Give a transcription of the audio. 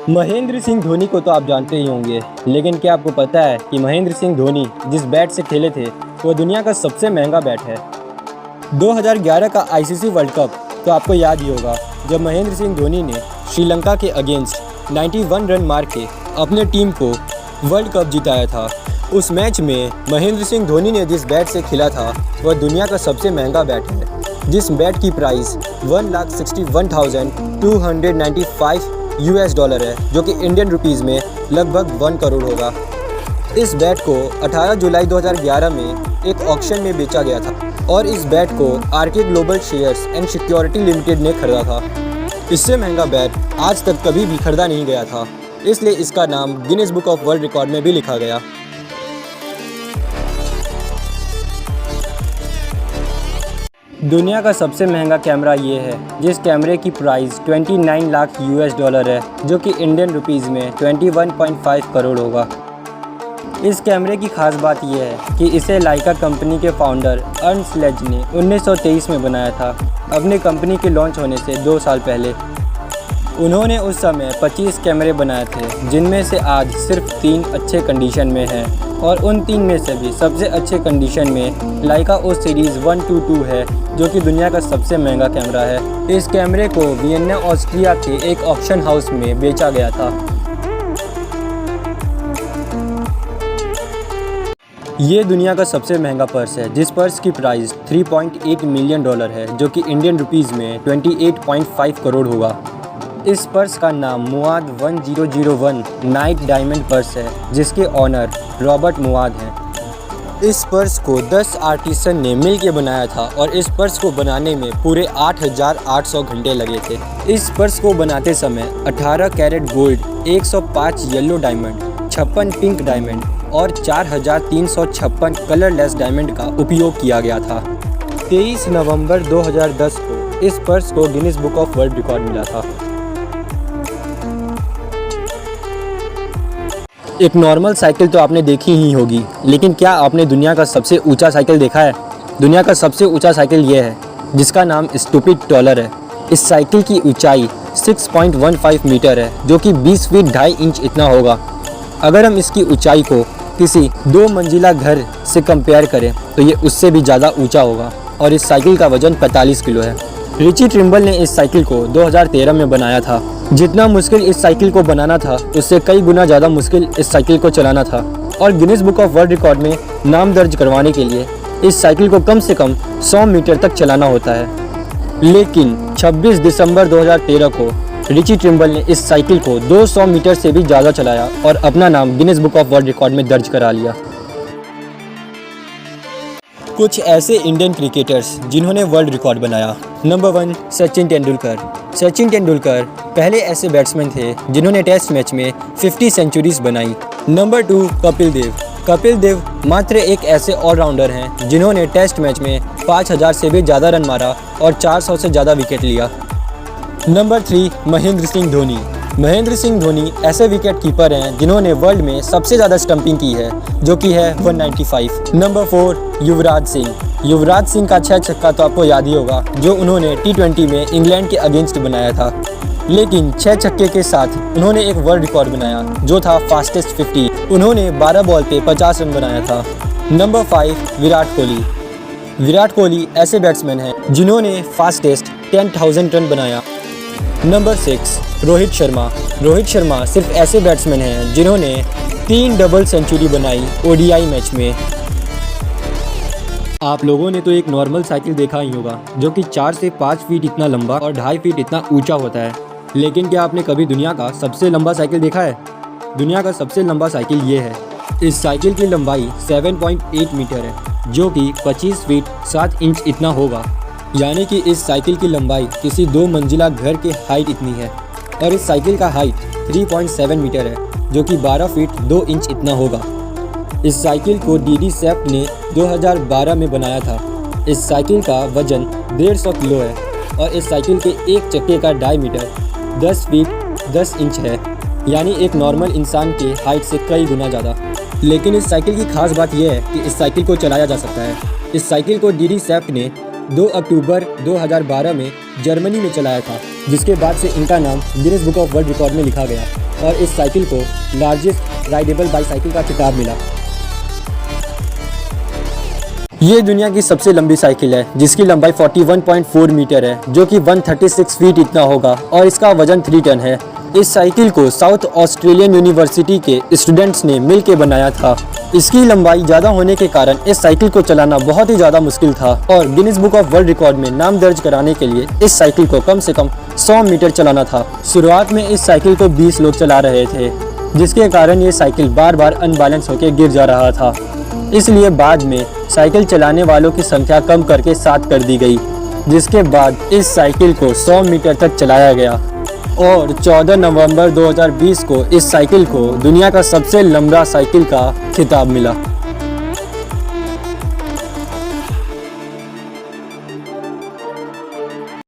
महेंद्र सिंह धोनी को तो आप जानते ही होंगे, लेकिन क्या आपको पता है कि महेंद्र सिंह धोनी जिस बैट से खेले थे वो दुनिया का सबसे महंगा बैट है। 2011 का आईसीसी वर्ल्ड कप तो आपको याद ही होगा, जब महेंद्र सिंह धोनी ने श्रीलंका के अगेंस्ट 91 रन मार के अपने टीम को वर्ल्ड कप जिताया था। उस मैच में महेंद्र सिंह धोनी ने जिस बैट से खेला था वह दुनिया का सबसे महंगा बैट है, जिस बैट की प्राइस $1,61,295 US है, जो कि इंडियन रुपीज़ में लगभग 1 करोड़ होगा। इस बैट को 18 जुलाई 2011 में एक ऑक्शन में बेचा गया था और इस बैट को RK global shares and security limited ने खरीदा था। इससे महंगा बैट आज तक कभी भी खरीदा नहीं गया था, इसलिए इसका नाम Guinness book of world record में भी लिखा गया। दुनिया का सबसे महंगा कैमरा ये है, जिस कैमरे की प्राइस 29 लाख US है, जो कि इंडियन रुपीज़ में 21.5 करोड़ होगा। इस कैमरे की खास बात यह है कि इसे लाइका कंपनी के फाउंडर अर्न स्लेज ने 1923 में बनाया था, अपनी कंपनी के लॉन्च होने से 2 साल पहले। उन्होंने उस समय 25 कैमरे बनाए थे, जिनमें से आज सिर्फ 3 अच्छे कंडीशन में हैं और उन 3 में से भी सबसे अच्छे कंडीशन में लाइका ओ सीरीज़ 122 है, जो कि दुनिया का सबसे महंगा कैमरा है। इस कैमरे को वियना ऑस्ट्रिया के एक ऑक्शन हाउस में बेचा गया था। ये दुनिया का सबसे महंगा पर्स है, जिस पर्स की प्राइस $3.8 मिलियन है, जो कि इंडियन रुपीज़ में 28.5 करोड़ होगा। इस पर्स का नाम मुआद 1001 नाइट डायमंड पर्स है, जिसके ऑनर रॉबर्ट मुआद हैं। इस पर्स को 10 आर्टिसन ने मिल के बनाया था और इस पर्स को बनाने में पूरे 8,800 घंटे लगे थे। इस पर्स को बनाते समय 18 carat gold, 105 yellow diamond, 56 pink diamond और 4,356 कलरलेस डायमंड का उपयोग किया गया था। 23 नवंबर 2010 को इस पर्स को Guinness book of world record मिला था। एक नॉर्मल साइकिल तो आपने देखी ही होगी, लेकिन क्या आपने दुनिया का सबसे ऊंचा साइकिल देखा है? दुनिया का सबसे ऊंचा साइकिल ये है, जिसका नाम स्टूपिड टॉलर है। इस साइकिल की ऊंचाई 6.15 मीटर है, जो कि 20 फीट 2.5 इंच इतना होगा। अगर हम इसकी ऊंचाई को किसी 2 मंजिला घर से कंपेयर करें तो ये उससे भी ज़्यादा ऊंचा होगा और इस साइकिल का वजन 45 किलो है। रिची ट्रिम्बल ने इस साइकिल को 2013 में बनाया था। जितना मुश्किल इस साइकिल को बनाना था, उससे कई गुना ज़्यादा मुश्किल इस साइकिल को चलाना था और Guinness book of world record में नाम दर्ज करवाने के लिए इस साइकिल को कम से कम 100 मीटर तक चलाना होता है। लेकिन 26 दिसंबर 2013 को रिची ट्रिम्बल ने इस साइकिल को 200 मीटर से भी ज़्यादा चलाया और अपना नाम Guinness book of world record में दर्ज करा लिया। कुछ ऐसे इंडियन क्रिकेटर्स जिन्होंने वर्ल्ड रिकॉर्ड बनाया। नंबर 1, सचिन तेंदुलकर। सचिन तेंदुलकर पहले ऐसे बैट्समैन थे जिन्होंने टेस्ट मैच में 50 सेंचुरीज बनाई। नंबर 2, कपिल देव। कपिल देव मात्र एक ऐसे ऑलराउंडर हैं जिन्होंने टेस्ट मैच में 5,000 से भी ज़्यादा रन मारा और 400 से ज़्यादा विकेट लिया। नंबर 3, महेंद्र सिंह धोनी। महेंद्र सिंह धोनी ऐसे विकेट कीपर हैं जिन्होंने वर्ल्ड में सबसे ज़्यादा स्टंपिंग की है, जो कि है 195। नंबर 4, युवराज सिंह। युवराज सिंह का 6 छक्का तो आपको याद ही होगा, जो उन्होंने T20 में इंग्लैंड के अगेंस्ट बनाया था। लेकिन 6 छक्के के साथ उन्होंने एक वर्ल्ड रिकॉर्ड बनाया, जो था फास्टेस्ट 50। उन्होंने 12 बॉल पे 50 रन बनाया था। नंबर 5, विराट कोहली। विराट कोहली ऐसे बैट्समैन हैं जिन्होंने फास्टेस्ट 10,000 रन बनाया। नंबर 6, रोहित शर्मा। रोहित शर्मा सिर्फ ऐसे बैट्समैन हैं जिन्होंने 3 डबल सेंचुरी बनाई ODI मैच में। आप लोगों ने तो एक नॉर्मल साइकिल देखा ही होगा, जो कि 4 से 5 फीट इतना लंबा और 2.5 फीट इतना ऊंचा होता है। लेकिन क्या आपने कभी दुनिया का सबसे लंबा साइकिल देखा है? दुनिया का सबसे लंबा साइकिल ये है। इस साइकिल की लंबाई 7.8 मीटर है, जो कि 25 फीट 7 इंच इतना होगा। यानी कि इस साइकिल की लंबाई किसी 2 मंजिला घर के हाइट इतनी है और इस साइकिल का हाइट 3.7 मीटर है, जो कि 12 फीट 2 इंच इतना होगा। इस साइकिल को डीडी सेफ्ट ने 2012 में बनाया था। इस साइकिल का वजन 150 किलो है और इस साइकिल के एक चक्के का डायमीटर 10 फीट 10 इंच है, यानी एक नॉर्मल इंसान के हाइट से कई गुना ज़्यादा। लेकिन इस साइकिल की खास बात यह है कि इस साइकिल को चलाया जा सकता है। इस साइकिल को डीडी सेफ्ट ने 2 अक्टूबर 2012 में जर्मनी में चलाया था, जिसके बाद से इनका नाम Guinness book of world record में लिखा गया और इस साइकिल को लार्जेस्ट राइडेबल बाईसाइकिल का खिताब मिला। ये दुनिया की सबसे लंबी साइकिल है जिसकी लंबाई 41.4 मीटर है, जो कि 136 फीट इतना होगा और इसका वजन 3 टन है। इस साइकिल को साउथ ऑस्ट्रेलियन यूनिवर्सिटी के स्टूडेंट्स ने मिल के बनाया था। इसकी लंबाई ज़्यादा होने के कारण इस साइकिल को चलाना बहुत ही ज़्यादा मुश्किल था और Guinness book of world record में नाम दर्ज कराने के लिए इस साइकिल को कम से कम 100 मीटर चलाना था। शुरुआत में इस साइकिल को 20 लोग चला रहे थे, जिसके कारण ये साइकिल बार बार अनबैलेंस होकर गिर जा रहा था। इसलिए बाद में साइकिल चलाने वालों की संख्या कम करके 7 कर दी गई, जिसके बाद इस साइकिल को 100 मीटर तक चलाया गया और 14 नवंबर 2020 को इस साइकिल को दुनिया का सबसे लंबा साइकिल का खिताब मिला।